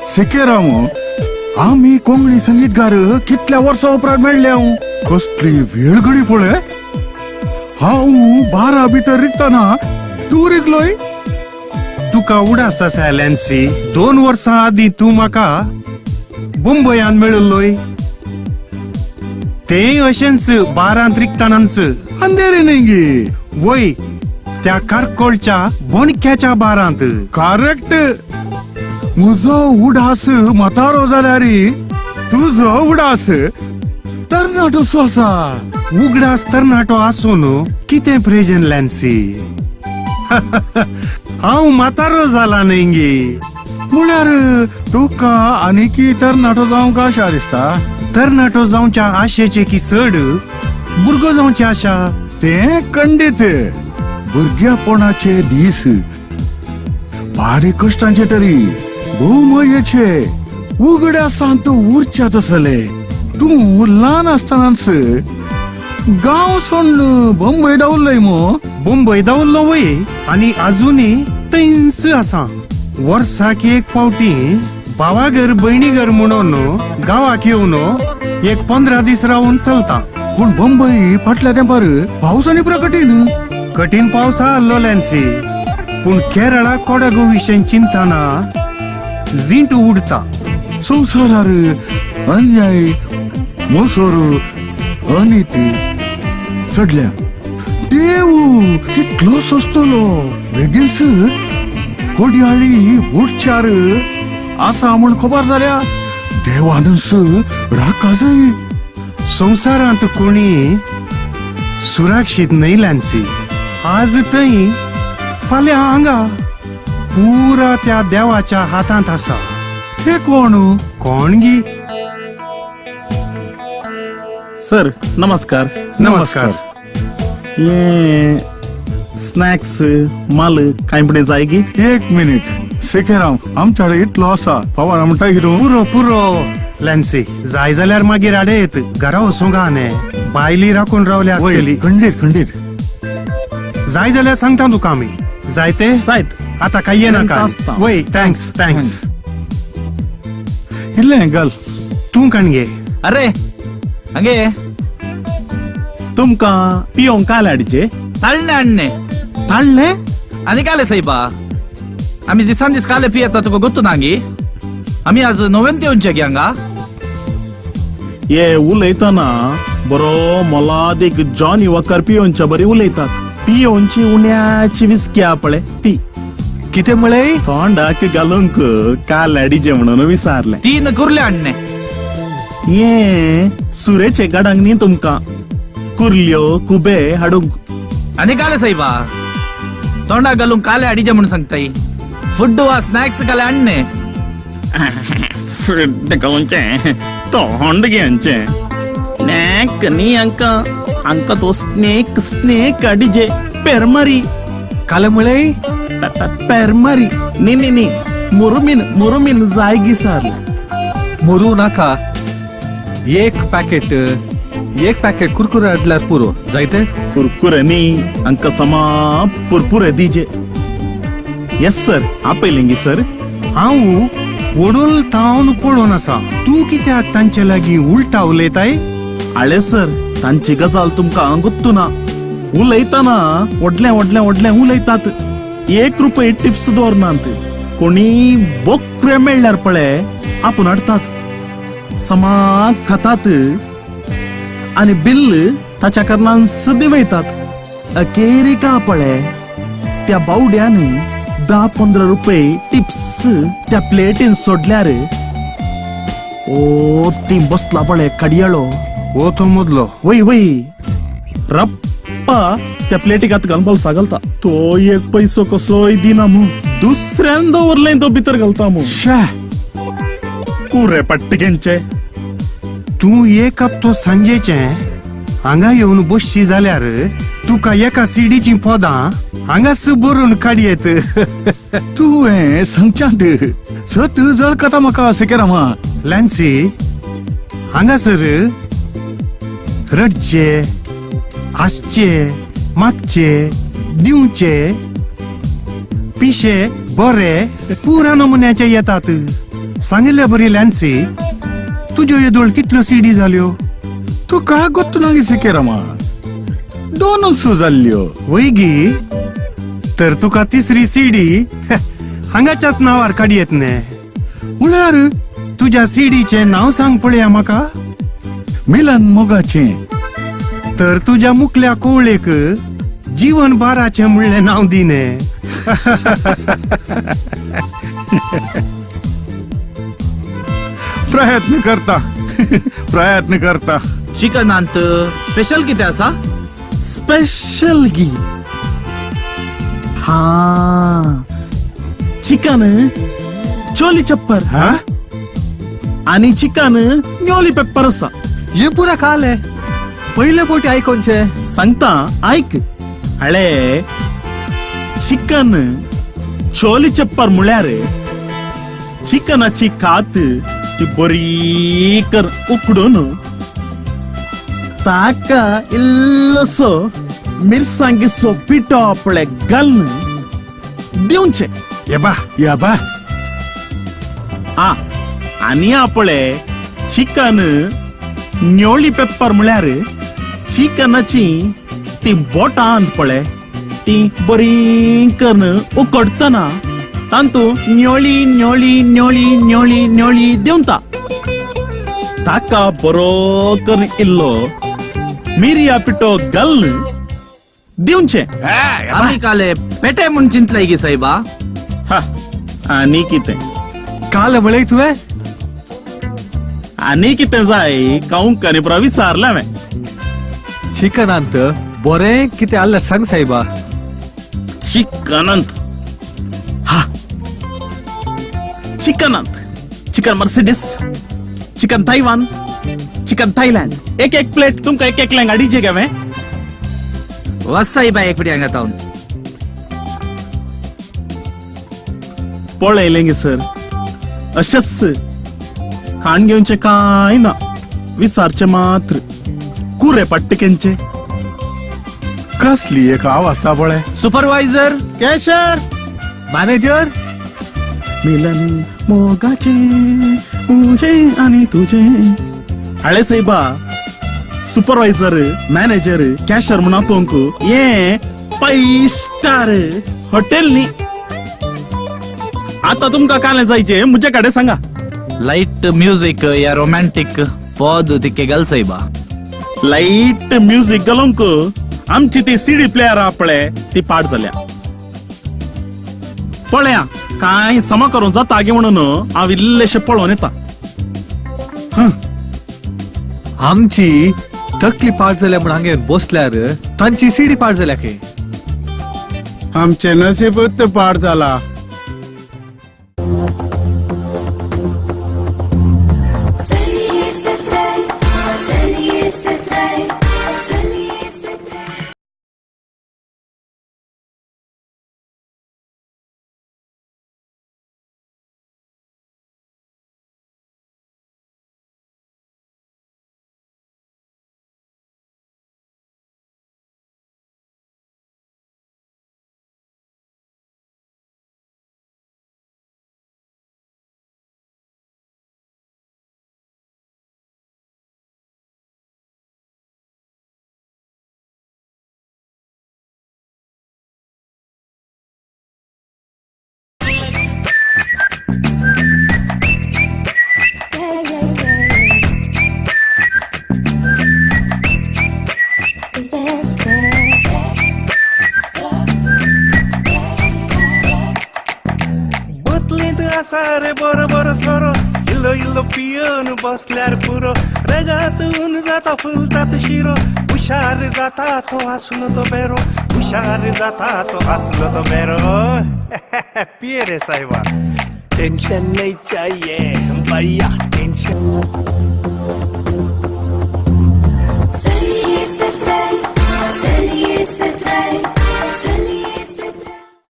सिकेराम आम्ही कोंकणी संगीतकार कितल्या वर्सां उपरांत मेळ्ळे कसली वेळ घडी पळय. हांव 12 भितर रिगताना तूं रिगलोय. तुका उडास आसा लॅन्सी. 2 वर्सां आदीं तूं म्हाका मुंबयान मेळिल्लोय. तेय अशेंच 12 रिगतानाच. अंधेरे नेंगे वय त्या कारकोळच्या बोणक्याच्या 12. करेक्ट. म्हजो उडास म्हातारो जाल्यार तुजो उडास तरणाटोसो आसा. उगडास तरणाटो आसून कितें प्रेजन लॅन्सी. हांव म्हातारो जाला नेंगे. म्हळ्यार तुका आनीकी तरणाटो जावंक आशा दिसता. तरणाटो जावच्या आशेचे की सड भुरगो जावची आशा. ते खंडीत. भुरग्यापणाचे दीस भारी कश्टांचे तरी भोवमयेचे उगड्या सांत उरच्यात आसले. तूं ल्हान आसतनाच गांव सोडून बंबय दावल्लय मो. मुंबय दावल्लो वय आनी आजुनी थंयच आसा. वर्साक एक पावटी भावाघर भयणीघर म्हणून गांवाक येवन एक 15 दीस रावून चलता. पूण बंबई फाटल्या तेंपार पावस आनी प्रकटीन. कठीण पावस आसलो लॅन्सी. पूण केरळा कोडागो विशय चिंतना जींट उडता. संवसारार अन्याय मोसोर अनिती चडल्या. देव कितलो सोंसतलो. बेगीनच कोडयाळी बुटचार आसा म्हूण खबर जाल्या देवानच राखा जाय. संवसारांत कोणी सुरक्षीत न्हय लॅन्सी. आज थंय फाल्यां हांगा पुरा त्या देवाच्या हातांत आसा. हे कोण गी. सर नमस्कार. नमस्कार. ये स्नॅक्स माल कांय पडे जाय गी. 1 मिनिट सेकेराम आमच्या कडेन इतलो आसा फावार म्हणटा कितें. पुरो लॅन्सी. जाय जाल्यार मागीर आडेत घरा वचूंक न्हे. बायली राखून रावले आसतली. खंडीत जाय जाल्यार सांगता तुका आमी. जायते जायत आता काय येनाका. वय थँक्स. इल्लें घाल. तूं कणगे. अरे हंगे तुमका पियोंक काल हाडचे. ताळणे आणणे. ताळणे आनी काले सायबा आमी दिसान दीस काले पियेता तुका गोत्तू नांगी. आमी आज नव्यान येवनचे गे हांगा. ये उलयतना बरो मोलाद एक जॉनी वॉकर पियोनच्या बरी उलयतात. पियोनची उण्याची विस्क्या पळय ती. कितें म्हळें. तोंडाक घालूंक काल हाडीचे म्हणून विचारले. 3 कुर्ले आणणे. ये सुरेचे गाडांक न्ही तुमका कुर्ल्यो कुबे हाडूंक. आनी काले सायबा तोंडाक घालूंक काले हाडीचे म्हणून सांगताय. फूड वा स्नॅक्स काले आणणे. फुड्ड गावचे तोंड घेवचे. स्नॅक न्ही हांका तो स्नेक हाडीचे. पेरमारी काल म्हळें. पेरमारी न्ही मुरुमीन जाय गिसारले. मुरू नाका. एक पॅकेट कुरकुरे हाडल्यार पुरो. जायते कुरकुरे न्ही हांका समा पुरपुरे दिजे. येस सर आपयलेंगी सर. हांव वडोल तावन पळोवन आसा. तूं कित्याक तांचे लागीं उलटा उलयताय. आळे सर तांची गजाल तुमका गुत्तू ना. उलयतना व्हडले उलयतात. 1 रुपये टिप्स दवरनात. कोणी बोकरे मेळ्ळ्यार पळय आपूण हाडतात. समाक खातात आनी बिल्ल ताच्या कारणान सदी वयतात. अखेरिका पळय त्या बावड्यान 10-15 रुपये टिप्स त्या प्लेटीन सोडल्यार ओ ती बसला पळय कडियाळो. ओ तो मदलो. वय रप्पा त्या प्लेटीक आत घालून बोल्सा घालता. तो 1 पैसो कसोय दिना मू. दुसऱ्यान दवरलें तो भितर घालता मू. कुरे पट्टिकेंचे. तूं एक हप्तो सांजेचे हांगा येवन बसशी जाल्यार तुका एका सीडीची पोदां हांगाच बरोवन काडयेत. तूं हें सांगच्यात सत जळकता म्हाका सेकेरामा. लॅन्सी हांगासर रडचे हासचे मागचे दिवचे पिशे बरे पुरा नमुन्याचे येतात. सांगितल्या बरी लॅन्सी तुज्यो येदोळ कितल्यो सीडी जाल्यो तुका ಗೊತ್ತು ನಂಗೆ ಸಿಕ್ಕೇರಮ್ಮ दोनच जाल्ल्यो वैगी तर तुका तिसरी सीडी हांगाच्याच नावार काडी येतने म्हळ्यार तुझ्या सीडीचे नाव सांग पळया म्हाका मिलन मोगाचे तर तुझ्या मुखल्या कोवळेक जीवन बाराचे म्हणले नाव दिने प्रयत्न करता चिकनांत स्पेशल कितें आसा स्पेशल गी हा चिकन चोली चप्पर हा आणि चिकन न्योली पेपर असा हे पुरा काल आहे पहिले पोटी ऐकोनचे सांगता ऐक हळे चिकन चोली चप्पर म्हळ्यार चिकनाची कात ती बरी कर उकडून ताका इल्लोसो मिरसांगेचो पिठो आपले घालून दिवचे या बा आ आणि आपले चिकन न्योळी पेपर म्हळ्यार चिकनाची ती बोटांत पळे ती बरी करून उकडतना तांतू न्योळी न्योळी न्योळी न्योळी न्योळी दिवता ताका बरो करून इल्लो मिरया पिठो घालून दिवचे आमी काले पेटे म्हूण चिंतले गे सायबा हा, आणि कितें काल म्हळे तुवे आणि कितें जाय काऊंक आनी बरा विचारला हांवें चिकनांत बरें कितें आल्लें सांग सायबा चिकनांत हा चिकनांत chicken Mercedes chicken Taiwan chicken Thailand एक प्लेट तुमकां एक गाडीचे घे वच सायबा एक पिडी हांगा तावन पळयलें गे सर अशेंच खाण घेवचे कांय ना विचारचे मात्र कुरे पट्टिकेंचे कसली एक आवाज आसा पळय सुपरवायझर कॅशर मॅनेजर मिलन मोगाचे तुझे आणि तुझे हळे साहेबा सुपरवायझर मॅनेजर कॅशर म्हणून आपोवंक ये 5 स्टार हॉटेल नी आता तुमका काले जायचे मुझे कडे सांगा लाईट म्युझिक या रोमॅन्टिक पद तिके घाल सायबा लाईट म्युझिक घालूंक आमची ती सीडी प्लेयर आपले ती पाड जाल्या पळया काय समा करून जाता गे म्हणून हांव इल्लेशे पळोवन येता आमची तकली पाड जाल्या म्हण हांगे बसल्यार तांची सीडी पाड जाल्या की आमचे नशीबच पाड जाला सारे बरोबर सरो इल्लो इल्लो पियोन बसल्यार पुरो रेगातून जाता फुलतात शिरो हुशार जाता तो हसलो तो बेरो हुशार जाता तो हसलो तो बेरो पिये रे साहेबा टेंशन नहीं चाहिए भैया टेंशन